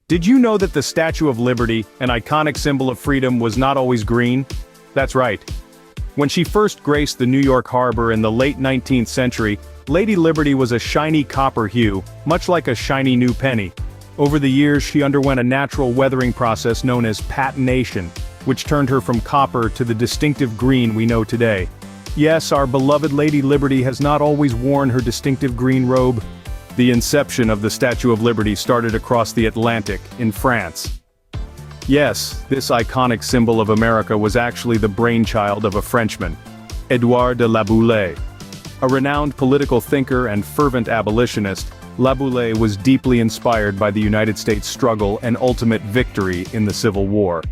Did you know that the Statue of Liberty, an iconic symbol of freedom, was not always green? That's right. When she first graced the New York harbor in the late 19th century, Lady Liberty was a shiny copper hue, much like a shiny new penny. Over the years, she underwent a natural weathering process known as patination, which turned her from copper to the distinctive green we know today. Yes, our beloved Lady Liberty has not always worn her distinctive green robe. The inception of the Statue of Liberty started across the Atlantic, in France. Yes, this iconic symbol of America was actually the brainchild of a Frenchman, Edouard de La Boulaye. A renowned political thinker and fervent abolitionist, La Boulaye was deeply inspired by the United States struggle and ultimate victory in the Civil War.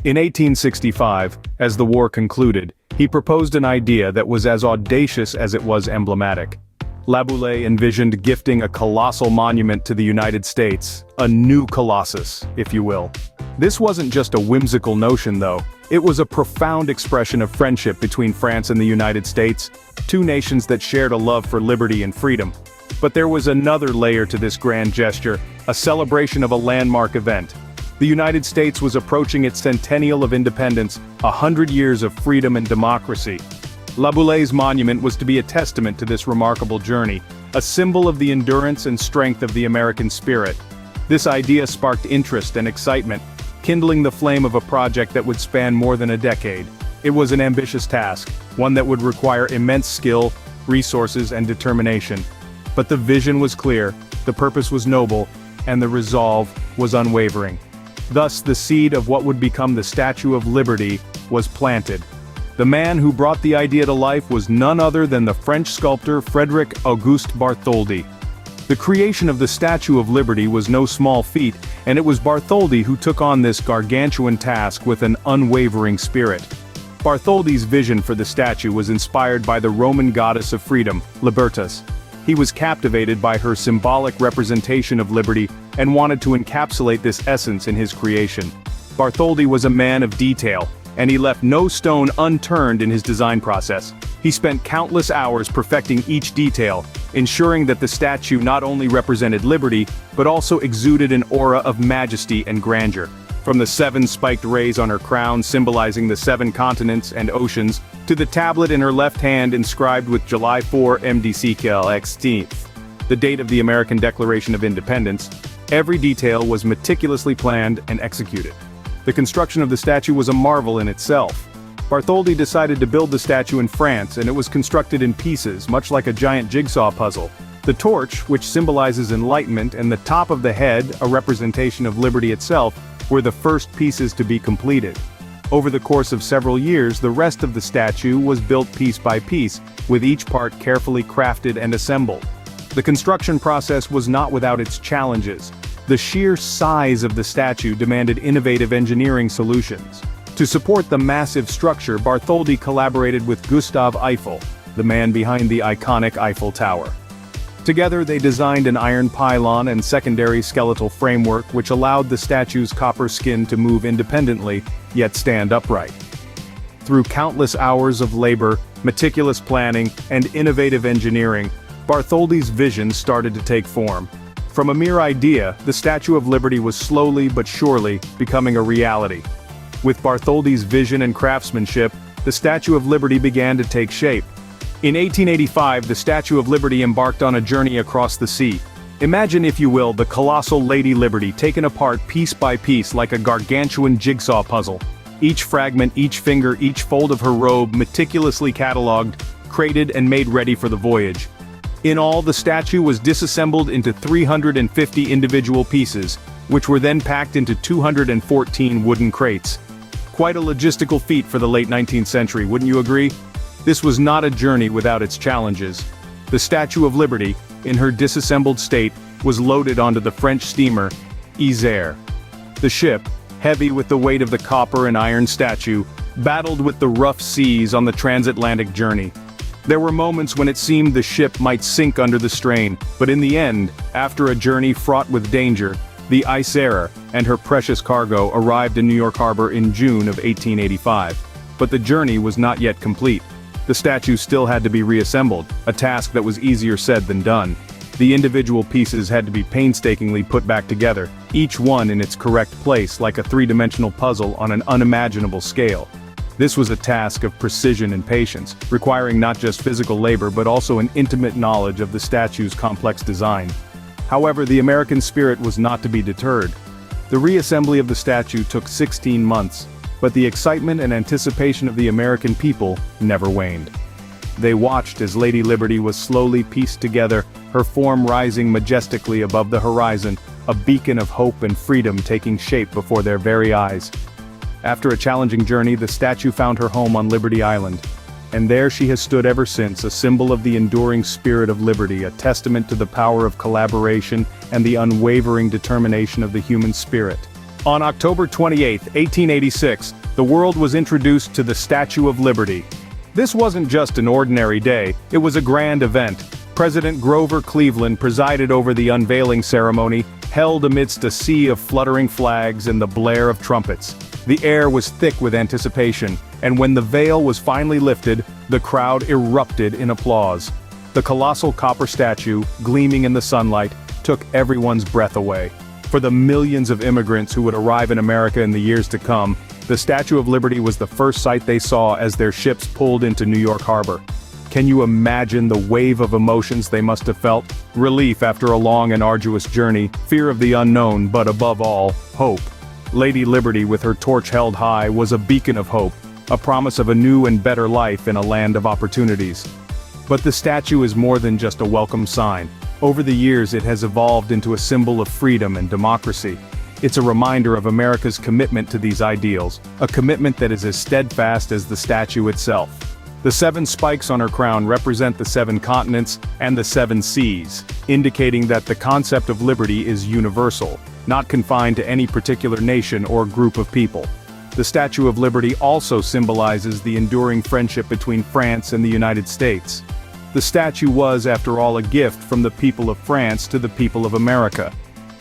In 1865, as the war concluded, he proposed an idea that was as audacious as it was emblematic. La Boulaye envisioned gifting a colossal monument to the United States, a new colossus, if you will. This wasn't just a whimsical notion though, it was a profound expression of friendship between France and the United States, two nations that shared a love for liberty and freedom. But there was another layer to this grand gesture, a celebration of a landmark event. The United States was approaching its centennial of independence, 100 years of freedom and democracy. La Boulaye's monument was to be a testament to this remarkable journey, a symbol of the endurance and strength of the American spirit. This idea sparked interest and excitement, kindling the flame of a project that would span more than a decade. It was an ambitious task, one that would require immense skill, resources, and determination. But the vision was clear, the purpose was noble, and the resolve was unwavering. Thus, the seed of what would become the Statue of Liberty was planted. The man who brought the idea to life was none other than the French sculptor Frédéric Auguste Bartholdi. The creation of the Statue of Liberty was no small feat, and it was Bartholdi who took on this gargantuan task with an unwavering spirit. Bartholdi's vision for the statue was inspired by the Roman goddess of freedom, Libertas. He was captivated by her symbolic representation of liberty and wanted to encapsulate this essence in his creation. Bartholdi was a man of detail, and he left no stone unturned in his design process. He spent countless hours perfecting each detail, ensuring that the statue not only represented liberty, but also exuded an aura of majesty and grandeur. From the 7 spiked rays on her crown symbolizing the 7 continents and oceans, to the tablet in her left hand inscribed with July 4 MDCKL-16, the date of the American Declaration of Independence, every detail was meticulously planned and executed. The construction of the statue was a marvel in itself. Bartholdi decided to build the statue in France, and it was constructed in pieces, much like a giant jigsaw puzzle. The torch, which symbolizes enlightenment, and the top of the head, a representation of liberty itself, were the first pieces to be completed. Over the course of several years, the rest of the statue was built piece by piece, with each part carefully crafted and assembled. The construction process was not without its challenges. The sheer size of the statue demanded innovative engineering solutions. To support the massive structure, Bartholdi collaborated with Gustave Eiffel, the man behind the iconic Eiffel Tower. Together they designed an iron pylon and secondary skeletal framework which allowed the statue's copper skin to move independently, yet stand upright. Through countless hours of labor, meticulous planning, and innovative engineering, Bartholdi's vision started to take form. From a mere idea, the Statue of Liberty was slowly but surely becoming a reality. With Bartholdi's vision and craftsmanship, the Statue of Liberty began to take shape. In 1885, the Statue of Liberty embarked on a journey across the sea. Imagine, if you will, the colossal Lady Liberty taken apart piece by piece like a gargantuan jigsaw puzzle. Each fragment, each finger, each fold of her robe meticulously catalogued, crated, and made ready for the voyage. In all, the statue was disassembled into 350 individual pieces, which were then packed into 214 wooden crates. Quite a logistical feat for the late 19th century, wouldn't you agree? This was not a journey without its challenges. The Statue of Liberty, in her disassembled state, was loaded onto the French steamer, Isère. The ship, heavy with the weight of the copper and iron statue, battled with the rough seas on the transatlantic journey. There were moments when it seemed the ship might sink under the strain, but in the end, after a journey fraught with danger, the Isère and her precious cargo arrived in New York Harbor in June of 1885. But the journey was not yet complete. The statue still had to be reassembled, a task that was easier said than done. The individual pieces had to be painstakingly put back together, each one in its correct place like a three-dimensional puzzle on an unimaginable scale. This was a task of precision and patience, requiring not just physical labor but also an intimate knowledge of the statue's complex design. However, the American spirit was not to be deterred. The reassembly of the statue took 16 months, but the excitement and anticipation of the American people never waned. They watched as Lady Liberty was slowly pieced together, her form rising majestically above the horizon, a beacon of hope and freedom taking shape before their very eyes. After a challenging journey, the statue found her home on Liberty Island. And there she has stood ever since, a symbol of the enduring spirit of liberty, a testament to the power of collaboration and the unwavering determination of the human spirit. On October 28, 1886, the world was introduced to the Statue of Liberty. This wasn't just an ordinary day, it was a grand event. President Grover Cleveland presided over the unveiling ceremony, held amidst a sea of fluttering flags and the blare of trumpets. The air was thick with anticipation, and when the veil was finally lifted, the crowd erupted in applause. The colossal copper statue, gleaming in the sunlight, took everyone's breath away. For the millions of immigrants who would arrive in America in the years to come, the Statue of Liberty was the first sight they saw as their ships pulled into New York Harbor. Can you imagine the wave of emotions they must have felt? Relief after a long and arduous journey, fear of the unknown, but above all, hope. Lady Liberty, with her torch held high, was a beacon of hope, a promise of a new and better life in a land of opportunities. But the statue is more than just a welcome sign. Over the years, it has evolved into a symbol of freedom and democracy. It's a reminder of America's commitment to these ideals, a commitment that is as steadfast as the statue itself. The 7 spikes on her crown represent the 7 continents and the 7 seas, indicating that the concept of liberty is universal, not confined to any particular nation or group of people. The Statue of Liberty also symbolizes the enduring friendship between France and the United States. The statue was, after all, a gift from the people of France to the people of America.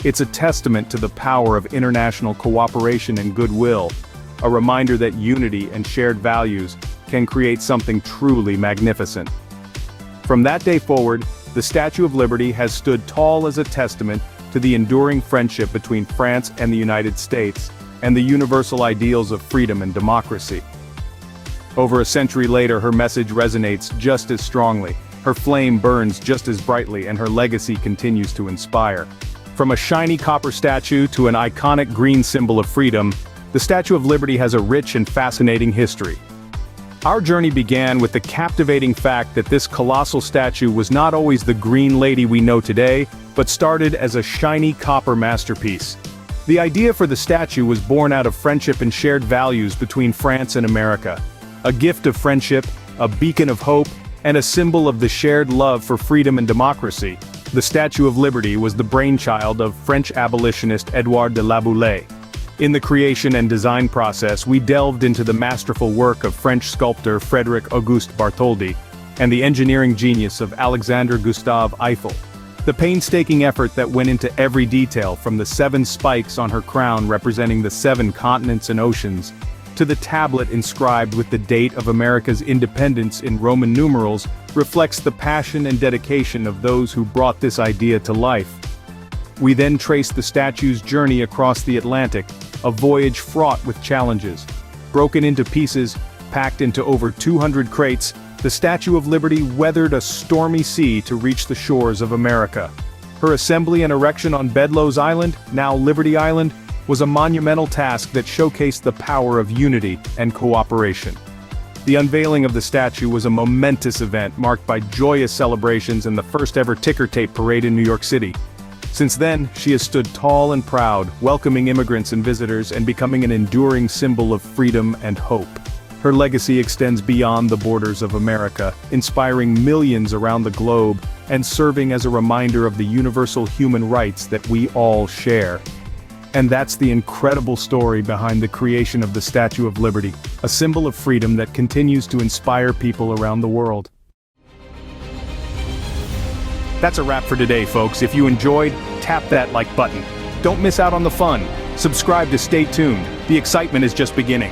It's a testament to the power of international cooperation and goodwill, a reminder that unity and shared values can create something truly magnificent. From that day forward, the Statue of Liberty has stood tall as a testament to the enduring friendship between France and the United States, and the universal ideals of freedom and democracy. Over a century later, her message resonates just as strongly, her flame burns just as brightly, and her legacy continues to inspire. From a shiny copper statue to an iconic green symbol of freedom, the Statue of Liberty has a rich and fascinating history. Our journey began with the captivating fact that this colossal statue was not always the green lady we know today, but started as a shiny copper masterpiece. The idea for the statue was born out of friendship and shared values between France and America. A gift of friendship, a beacon of hope, and a symbol of the shared love for freedom and democracy. The Statue of Liberty was the brainchild of French abolitionist Édouard de La Boulaye. In the creation and design process, we delved into the masterful work of French sculptor Frédéric Auguste Bartholdi, and the engineering genius of Alexandre Gustave Eiffel. The painstaking effort that went into every detail, from the 7 spikes on her crown representing the 7 continents and oceans, to the tablet inscribed with the date of America's independence in Roman numerals, reflects the passion and dedication of those who brought this idea to life. We then traced the statue's journey across the Atlantic, a voyage fraught with challenges. Broken into pieces, packed into over 200 crates, the Statue of Liberty weathered a stormy sea to reach the shores of America. Her assembly and erection on Bedloe's Island, now Liberty Island, was a monumental task that showcased the power of unity and cooperation. The unveiling of the statue was a momentous event marked by joyous celebrations and the first ever ticker tape parade in New York City. Since then, she has stood tall and proud, welcoming immigrants and visitors and becoming an enduring symbol of freedom and hope. Her legacy extends beyond the borders of America, inspiring millions around the globe and serving as a reminder of the universal human rights that we all share. And that's the incredible story behind the creation of the Statue of Liberty, a symbol of freedom that continues to inspire people around the world. That's a wrap for today, folks. If you enjoyed, tap that like button. Don't miss out on the fun. Subscribe to stay tuned. The excitement is just beginning.